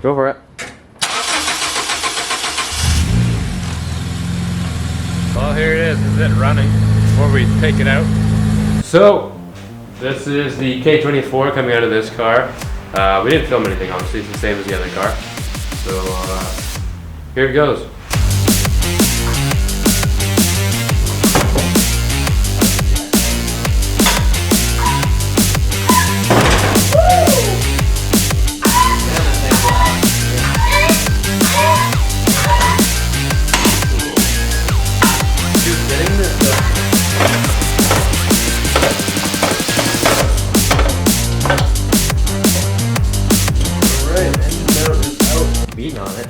Go for it. Well, here it is it running before we take it out. So, this is the K24 coming out of this car. We didn't film anything, obviously, it's the same as the other car. So, here it goes.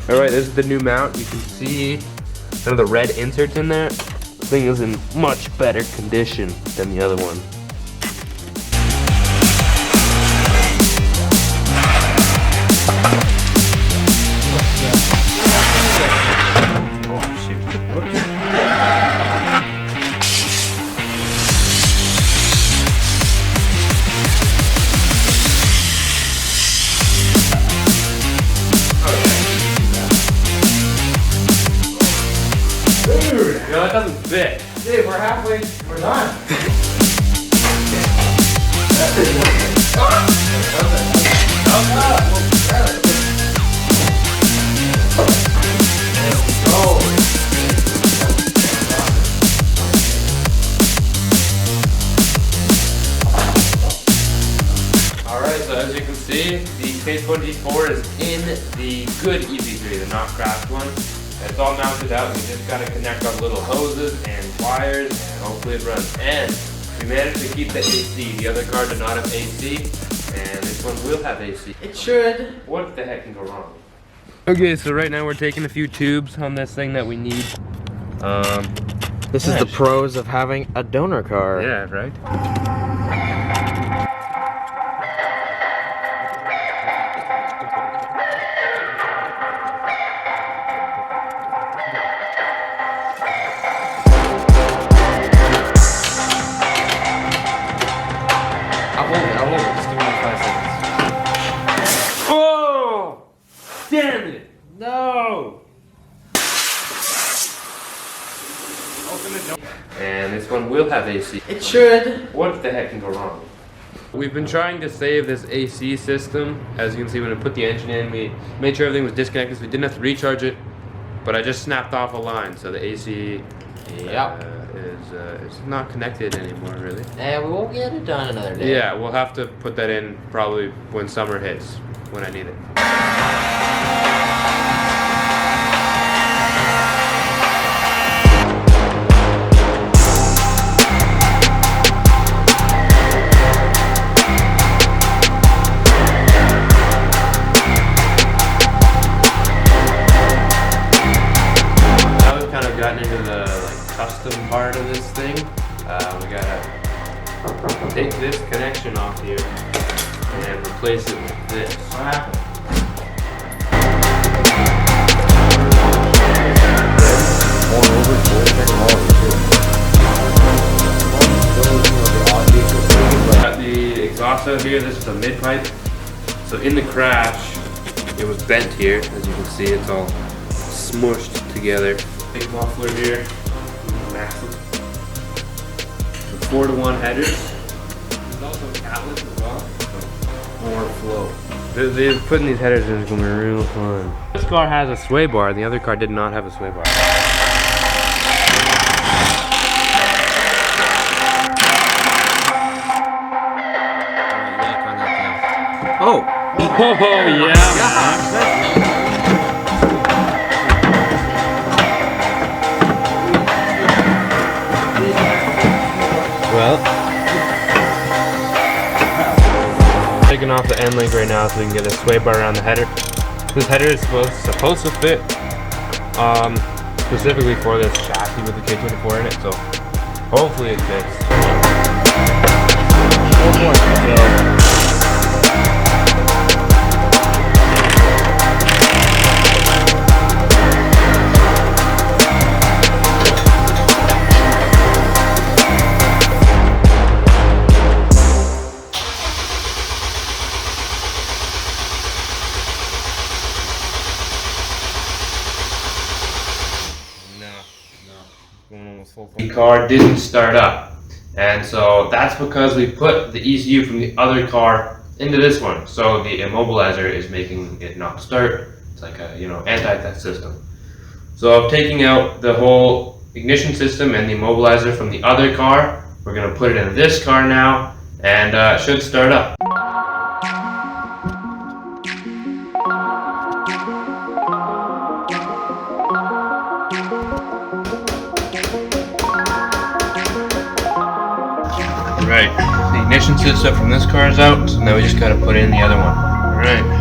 Alright, this is the new mount. You can see some of the red inserts in there. The thing is in much better condition than the other one. No, it doesn't fit. Dude, we're halfway. We're done. Alright, so as you can see, the K24 is in the good EZ3, the not cracked one. It's all mounted out. We just got to connect our little hoses and wires, and hopefully it runs. And we managed to keep the AC. The other car did not have AC, and this one will have AC. It should. What the heck can go wrong? Okay, so right now we're taking a few tubes on this thing that we need. This is the pros of having a donor car. Yeah, right? I'll hold it. Just give me like 5 seconds. Oh! Damn it! No! Open the door. And this one will have AC. It should. What the heck can go wrong? We've been trying to save this AC system. As you can see, when I put the engine in, we made sure everything was disconnected so we didn't have to recharge it. But I just snapped off a line, so the AC is not connected anymore, really. And we won't get it done another day. Yeah, we'll have to put that in probably when summer hits, when I need it. Gotten into the custom part of this thing. We gotta take this connection off here and replace it with this. What happened? Got the exhaust out here. This is a mid pipe. So in the crash, it was bent here. As you can see, it's all smushed together. Big muffler here, massive. 4-to-1 headers. There's also catlets as well, so more flow. Putting these headers in is gonna be real fun. This car has a sway bar, the other car did not have a sway bar. Oh! Oh yeah! Well, taking off the end link right now so we can get a sway bar around the header. This header is supposed to fit specifically for this chassis with the K24 in it, so hopefully it fits. the car didn't start up. And so that's because we put the ECU from the other car into this one. So the immobilizer is making it not start. It's like a, anti-theft system. So I'm taking out the whole ignition system and the immobilizer from the other car. We're gonna put it in this car now, and it should start up. Right, the ignition system from this car is out, so now we just gotta put in the other one. Alright.